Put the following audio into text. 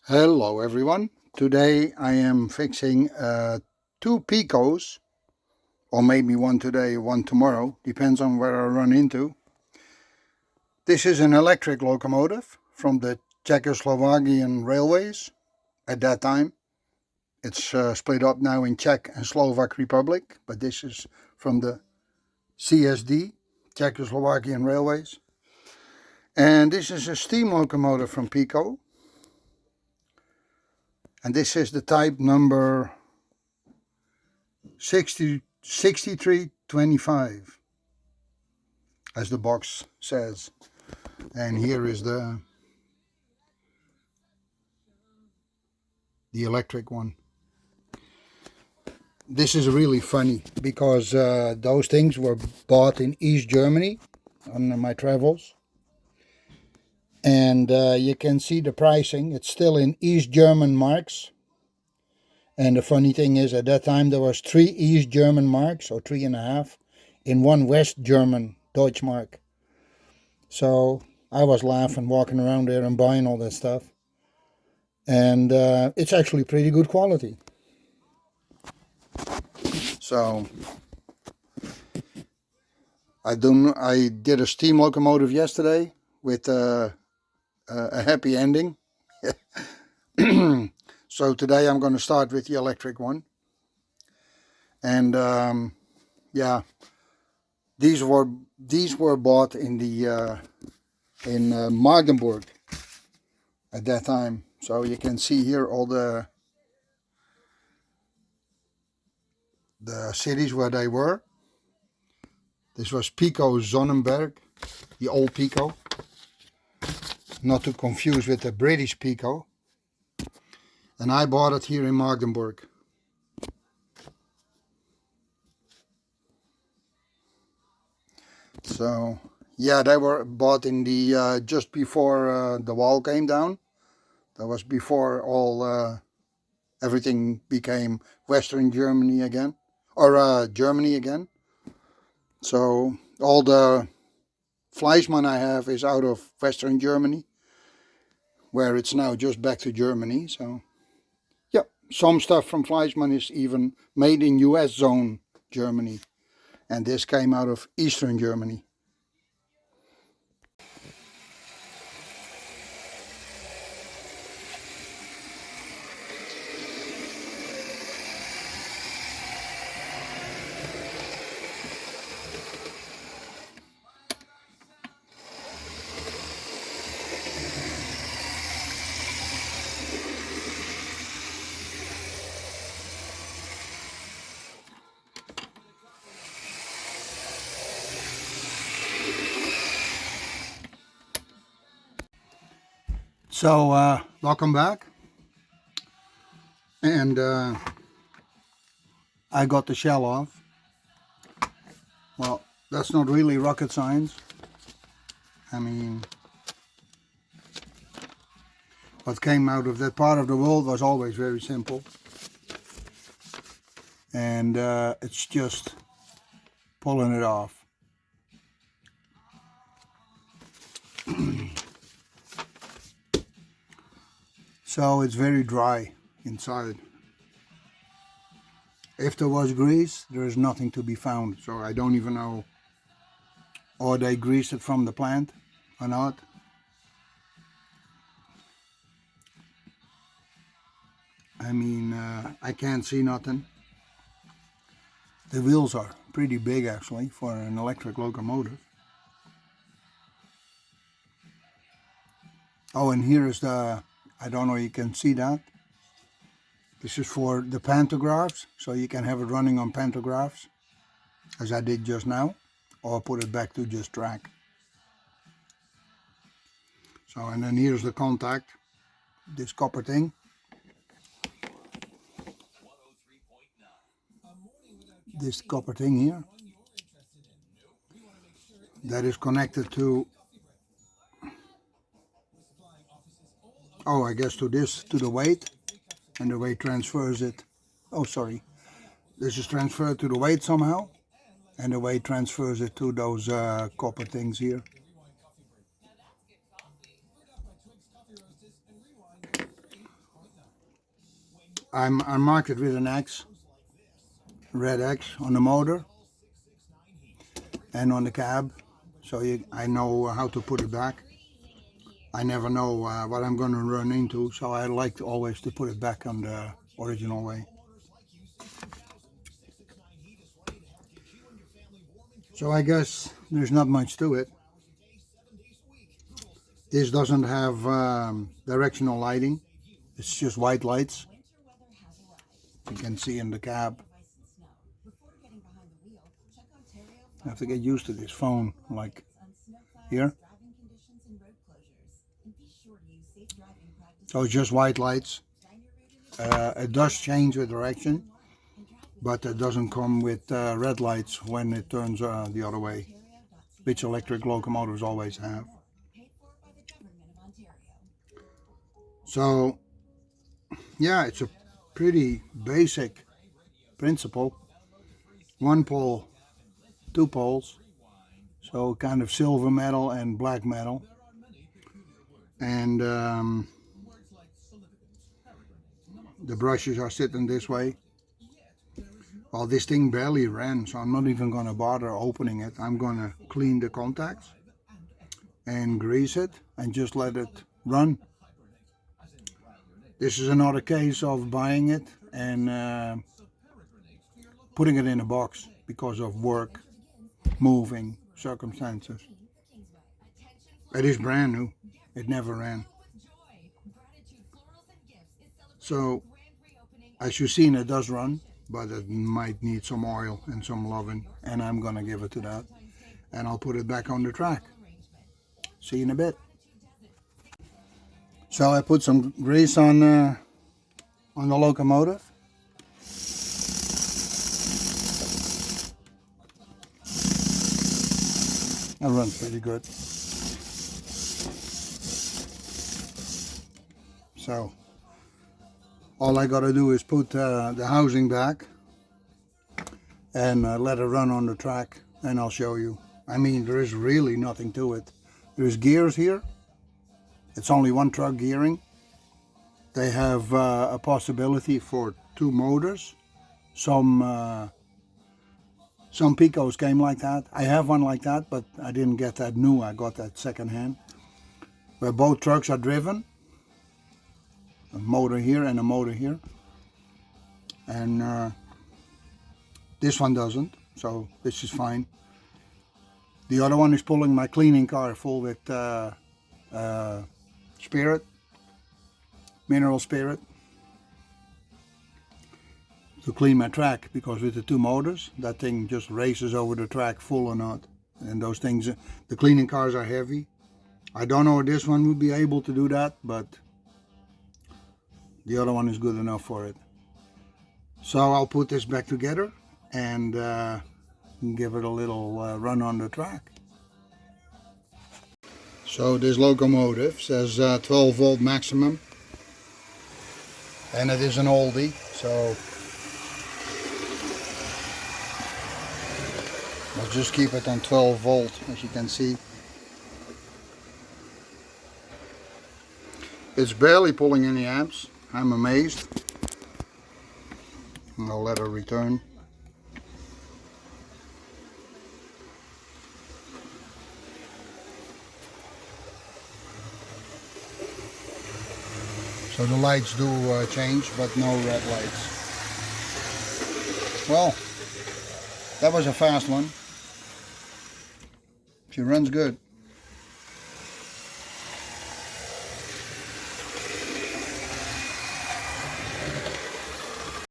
Hello everyone. Today I am fixing two PIKOs, or maybe one today, one tomorrow, depends on where I run into. This is an electric locomotive from the Czechoslovakian railways at that time. It's split up now in Czech and Slovak Republic, but this is from the CSD, Czechoslovakian railways. And this is a steam locomotive from PIKO. And this is the type number 6325, as the box says. And here is the electric one. This is really funny because those things were bought in East Germany on my travels. And you can see the pricing. It's still in East German marks. And the funny thing is, at that time there was 3 East German marks, or 3.5, in 1 West German Deutschmark. So I was laughing walking around there and buying all that stuff. And it's actually pretty good quality. So I did a steam locomotive yesterday with a happy ending. So today I'm going to start with the electric one. And yeah, these were bought in the in Magdeburg at that time. So you can see here all the cities where they were. This was PIKO Sonnenberg, the old PIKO, not to confuse with the British PIKO. And I bought it here in Magdeburg. So yeah, they were bought in the just before the wall came down. That was before all everything became Western Germany again, or Germany again. So all the Fleischmann I have is out of Western Germany, where it's now just back to Germany. So yeah, some stuff from Fleischmann is even made in US zone Germany, and this came out of Eastern Germany. So welcome back, and I got the shell off. Well, that's not really rocket science. I mean, what came out of that part of the world was always very simple, and it's just pulling it off. So it's very dry inside. If there was grease, there is nothing to be found. So I don't even know, or they greased it from the plant or not. I mean, I can't see nothing. The wheels are pretty big actually for an electric locomotive. Oh, and here is the, I don't know, you can see that. This is for the pantographs, so you can have it running on pantographs, as I did just now, or put it back to just track. So, and then here's the contact, this copper thing. This copper thing here, that is connected to, oh, I guess to this, to the weight, and the weight transfers it. Oh, sorry. This is transferred to the weight somehow, and the weight transfers it to those copper things here. I marked it with an X, red X on the motor and on the cab, so I know how to put it back. I never know what I'm going to run into, so I like always to put it back on the original way. So I guess there's not much to it. This doesn't have directional lighting. It's just white lights. You can see in the cab. I have to get used to this phone, like here. So it's just white lights. It does change the direction, but it doesn't come with red lights when it turns the other way, which electric locomotives always have. So yeah, it's a pretty basic principle. One pole, two poles, so kind of silver metal and black metal. And the brushes are sitting this way. Well, this thing barely ran, so I'm not even going to bother opening it. I'm going to clean the contacts and grease it and just let it run. This is another case of buying it and putting it in a box because of work, moving, circumstances. It is brand new. It never ran. So, as you've seen, it does run, but it might need some oil and some loving, and I'm going to give it to that. And I'll put it back on the track. See you in a bit. So I put some grease on the locomotive. It runs pretty good. So all I got to do is put the housing back and let it run on the track, and I'll show you. I mean, there is really nothing to it. There's gears here. It's only one truck gearing. They have a possibility for two motors. Some PIKOs came like that. I have one like that, but I didn't get that new. I got that second hand. Where both trucks are driven. A motor here and a motor here. And this one doesn't, so this is fine. The other one is pulling my cleaning car full with spirit, mineral spirit, to clean my track, because with the two motors, that thing just races over the track full or not. And those things, the cleaning cars are heavy. I don't know if this one would be able to do that, but the other one is good enough for it. So I'll put this back together and give it a little run on the track. So this locomotive says 12 volt maximum, and it is an oldie, so I'll just keep it on 12 volt, as you can see. It's barely pulling any amps. I'm amazed. And I'll let her return. So the lights do change, but no red lights. Well, that was a fast one. She runs good.